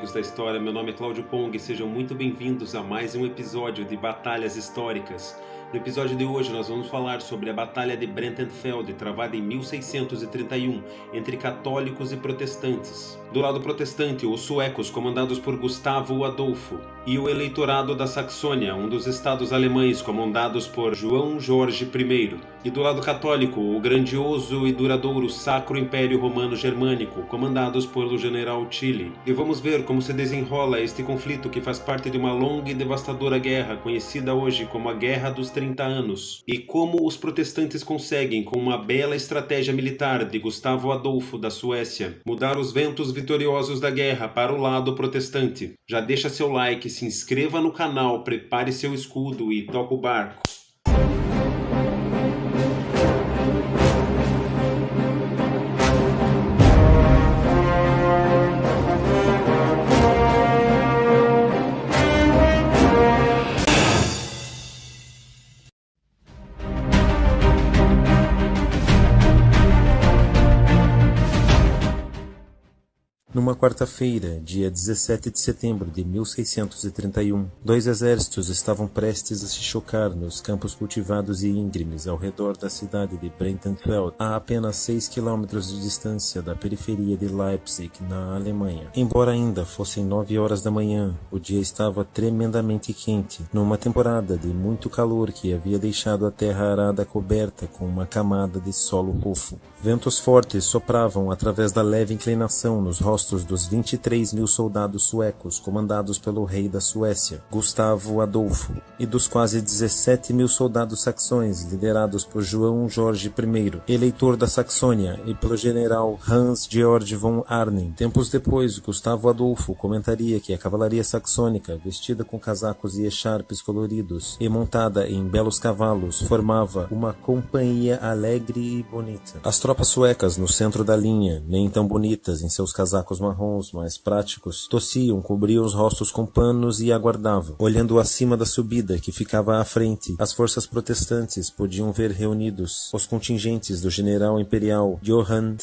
amigos da história, meu nome é Cláudio Pong e sejam muito bem-vindos a mais um episódio de Batalhas Históricas. No episódio de hoje nós vamos falar sobre a Batalha de Breitenfeld, travada em 1631, entre católicos e protestantes. Do lado protestante, os suecos, comandados por Gustavo Adolfo, e o eleitorado da Saxônia, um dos estados alemães, comandados por João Jorge I. E do lado católico, o grandioso e duradouro Sacro Império Romano Germânico, comandados pelo general Tilly. E vamos ver como se desenrola este conflito que faz parte de uma longa e devastadora guerra, conhecida hoje como a Guerra dos 30 Anos, e como os protestantes conseguem, com uma bela estratégia militar de Gustavo Adolfo da Suécia, mudar os ventos vitoriosos da guerra para o lado protestante. Já deixa seu like, se inscreva no canal, prepare seu escudo e toca o barco. Numa quarta-feira, dia 17 de setembro de 1631, dois exércitos estavam prestes a se chocar nos campos cultivados e íngremes ao redor da cidade de Breitenfeld, a apenas 6 quilômetros de distância da periferia de Leipzig, na Alemanha. Embora ainda fossem 9 horas da manhã, o dia estava tremendamente quente, numa temporada de muito calor que havia deixado a terra arada coberta com uma camada de solo rufo. Ventos fortes sopravam através da leve inclinação nos rostos dos 23 mil soldados suecos comandados pelo rei da Suécia, Gustavo Adolfo, e dos quase 17 mil soldados saxões liderados por João Jorge I, eleitor da Saxônia, e pelo general Hans Georg von Arnim. Tempos depois, Gustavo Adolfo comentaria que a cavalaria saxônica, vestida com casacos e echarpes coloridos e montada em belos cavalos, formava uma companhia alegre e bonita. As tropas suecas no centro da linha, nem tão bonitas em seus casacos marrons mais práticos, tossiam, cobriam os rostos com panos e aguardavam. Olhando acima da subida que ficava à frente, as forças protestantes podiam ver reunidos os contingentes do general imperial Johann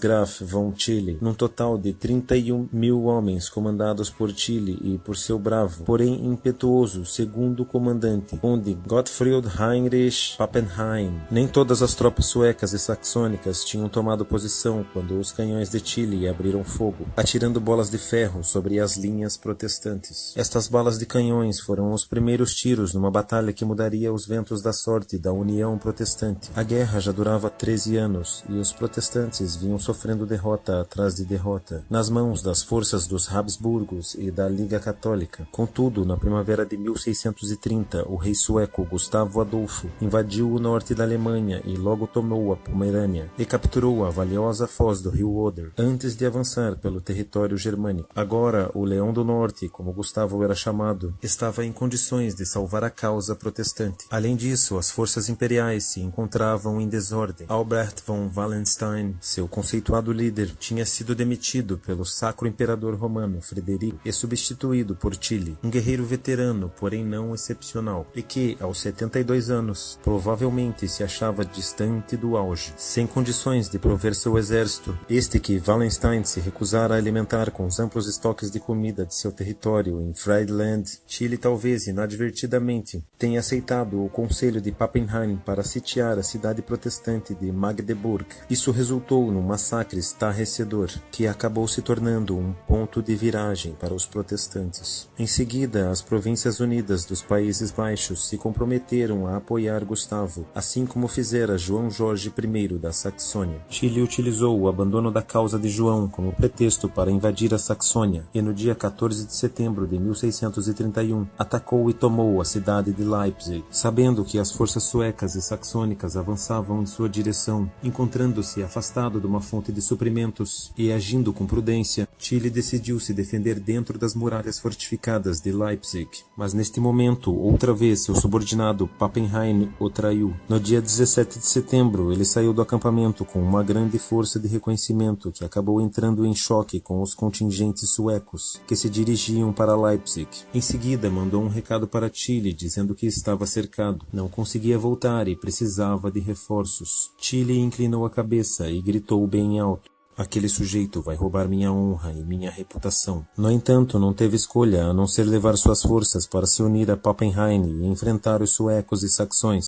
Graf von Tilly, num total de 31 mil homens comandados por Tilly e por seu bravo, porém impetuoso, segundo comandante, Conde Gottfried Heinrich Pappenheim. Nem todas as tropas suecas e saxônicas tinham tomado posição quando os canhões de Tilly abriram fogo, atirando bolas de ferro sobre as linhas protestantes. Estas balas de canhões foram os primeiros tiros numa batalha que mudaria os ventos da sorte da União Protestante. A guerra já durava 13 anos e os protestantes vinham sofrendo derrota atrás de derrota nas mãos das forças dos Habsburgos e da Liga Católica. Contudo, na primavera de 1630, o rei sueco Gustavo Adolfo invadiu o norte da Alemanha e logo tomou a Pomerânia e capturou a valiosa foz do rio Oder, antes de avançar pelo território germânico. Agora, o Leão do Norte, como Gustavo era chamado, estava em condições de salvar a causa protestante. Além disso, as forças imperiais se encontravam em desordem. Albrecht von Wallenstein, seu conceituado líder, tinha sido demitido pelo Sacro Imperador Romano Frederico e substituído por Tilly, um guerreiro veterano, porém não excepcional, e que, aos 72 anos, provavelmente se achava distante do auge, sem condições de prover seu exército, este que Wallenstein se recusara a alimentar com os amplos estoques de comida de seu território em Friedland. Tilly talvez inadvertidamente tenha aceitado o conselho de Pappenheim para sitiar a cidade protestante de Magdeburg. Isso resultou num massacre estarrecedor, que acabou se tornando um ponto de viragem para os protestantes. Em seguida, as Províncias Unidas dos Países Baixos se comprometeram a apoiar Gustavo, assim como fizera João Jorge I da Saxônia. Tilly utilizou o abandono da causa de João como pretexto para invadir a Saxônia e no dia 14 de setembro de 1631 atacou e tomou a cidade de Leipzig. Sabendo que as forças suecas e saxônicas avançavam em sua direção, encontrando-se afastado de uma fonte de suprimentos e agindo com prudência, Tilly decidiu se defender dentro das muralhas fortificadas de Leipzig. Mas neste momento, outra vez, seu subordinado Pappenheim o traiu. No dia 17 de setembro, ele saiu do acampamento com uma grande força de reconhecimento que acabou entrando em choque com os contingentes suecos que se dirigiam para Leipzig. Em seguida, mandou um recado para Tilly dizendo que estava cercado, não conseguia voltar e precisava de reforços. Tilly inclinou a cabeça e gritou bem alto: Aquele sujeito vai roubar minha honra e minha reputação. No entanto, não teve escolha a não ser levar suas forças para se unir a Pappenheim e enfrentar os suecos e saxões.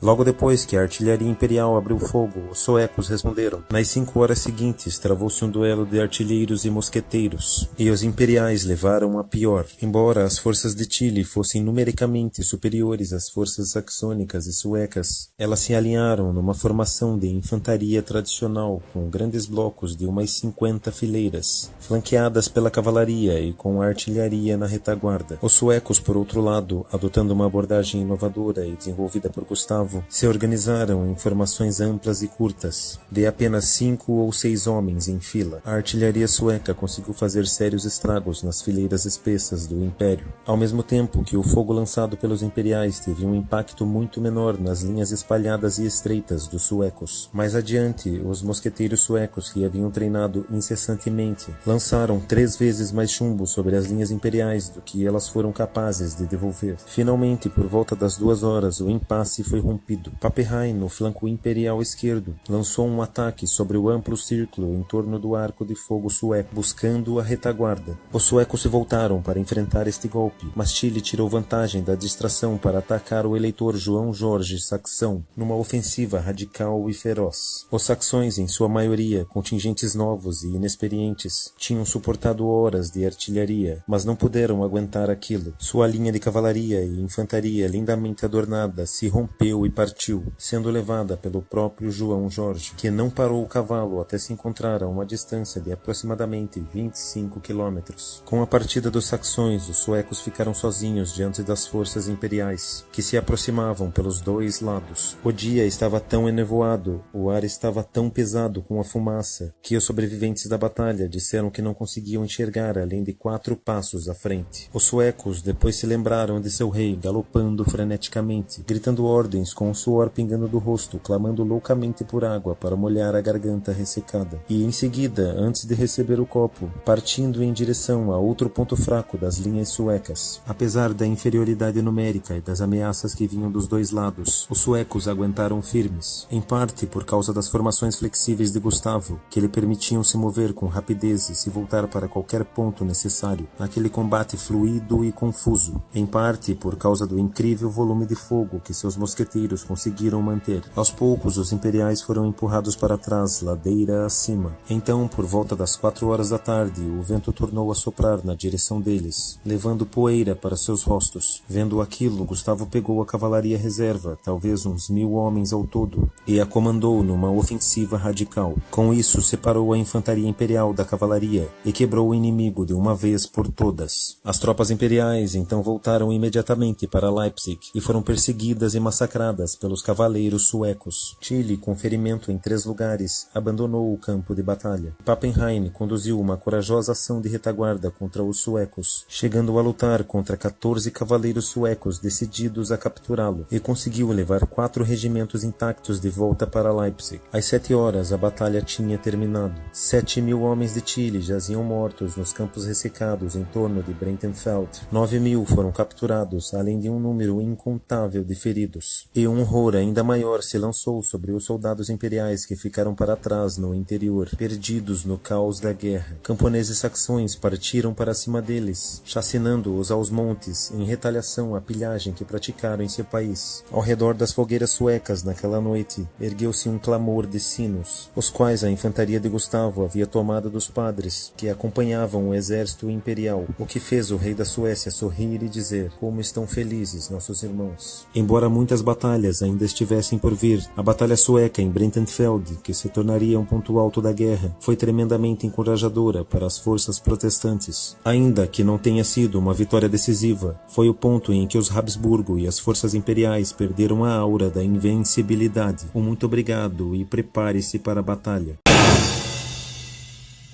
Logo depois que a artilharia imperial abriu fogo, os suecos responderam. Nas 5 horas seguintes, travou-se um duelo de artilheiros e mosqueteiros, e os imperiais levaram a pior. Embora as forças de Tilly fossem numericamente superiores às forças saxônicas e suecas, elas se alinharam numa formação de infantaria tradicional, com grandes blocos de umas 50 fileiras, flanqueadas pela cavalaria e com a artilharia na retaguarda. Os suecos, por outro lado, adotando uma abordagem inovadora e desenvolvida por Gustavo, se organizaram em formações amplas e curtas, de apenas 5 ou 6 homens em fila. A artilharia sueca conseguiu fazer sérios estragos nas fileiras espessas do Império, ao mesmo tempo que o fogo lançado pelos imperiais teve um impacto muito menor nas linhas espalhadas e estreitas dos suecos. Mais adiante, os mosqueteiros suecos, que haviam treinado incessantemente, lançaram 3 vezes mais chumbo sobre as linhas imperiais do que elas foram capazes de devolver. Finalmente, por volta das 2 horas, o impasse foi rompido. Pappenheim, no flanco imperial esquerdo, lançou um ataque sobre o amplo círculo em torno do arco de fogo sueco, buscando a retaguarda. Os suecos se voltaram para enfrentar este golpe, mas Tilly tirou vantagem da distração para atacar o eleitor João Jorge Saxão, numa ofensiva radical e feroz. Os saxões, em sua maioria, contingentes novos e inexperientes, tinham suportado horas de artilharia, mas não puderam aguentar aquilo. Sua linha de cavalaria e infantaria lindamente adornada se rompeu e partiu, sendo levada pelo próprio João Jorge, que não parou o cavalo até se encontrar a uma distância de aproximadamente 25 quilômetros. Com a partida dos saxões, os suecos ficaram sozinhos diante das forças imperiais, que se aproximavam pelos 2 lados. O dia estava tão enevoado, o ar estava tão pesado com a fumaça, que os sobreviventes da batalha disseram que não conseguiam enxergar além de 4 passos à frente. Os suecos depois se lembraram de seu rei galopando freneticamente, gritando ordens com o suor pingando do rosto, clamando loucamente por água para molhar a garganta ressecada. E em seguida, antes de receber o copo, partindo em direção a outro ponto fraco das linhas suecas. Apesar da inferioridade numérica e das ameaças que vinham dos 2 lados, os suecos aguentaram firmes, em parte por causa das formações flexíveis de Gustavo, que lhe permitiam se mover com rapidez e se voltar para qualquer ponto necessário, naquele combate fluido e confuso, em parte por causa do incrível volume de fogo que seus mosqueteiros conseguiram manter. Aos poucos, os imperiais foram empurrados para trás, ladeira acima. Então, por volta das 4 horas da tarde, o vento tornou a soprar na direção deles, levando poeira para seus rostos. Vendo aquilo, Gustavo pegou a cavalaria reserva, talvez uns 1000 homens ao todo, e a comandou numa ofensiva radical. Com isso, separou a infantaria imperial da cavalaria e quebrou o inimigo de uma vez por todas. As tropas imperiais então voltaram imediatamente para Leipzig e foram perseguidas e massacradas pelos cavaleiros suecos. Tilly, com ferimento em 3 lugares, abandonou o campo de batalha. Pappenheim conduziu uma corajosa ação de retaguarda contra os suecos, chegando a lutar contra 14 cavaleiros suecos decididos a capturá-lo, e conseguiu levar 4 regimentos intactos de volta para Leipzig. Às 7 horas, a batalha tinha terminado. 7.000 homens de Tilly jaziam mortos nos campos ressecados em torno de Breitenfeld. 9.000 foram capturados, além de um número incontável de feridos. E um horror ainda maior se lançou sobre os soldados imperiais que ficaram para trás no interior, perdidos no caos da guerra. Camponeses saxões partiram para cima deles, chacinando-os aos montes, em retaliação à pilhagem que praticaram em seu país. Ao redor das fogueiras suecas naquela noite, ergueu-se um clamor de sinos, os quais a infantaria de Gustavo havia tomado dos padres, que acompanhavam o exército imperial, o que fez o rei da Suécia sorrir e dizer: "Como estão felizes nossos irmãos." Embora muitas batalhas ainda estivessem por vir, a batalha sueca em Breitenfeld, que se tornaria um ponto alto da guerra, foi tremendamente encorajadora para as forças protestantes. Ainda que não tenha sido uma vitória decisiva, foi o ponto em que os Habsburgo e as forças imperiais perderam a aura da invencibilidade. Um muito obrigado e prepare-se para a batalha.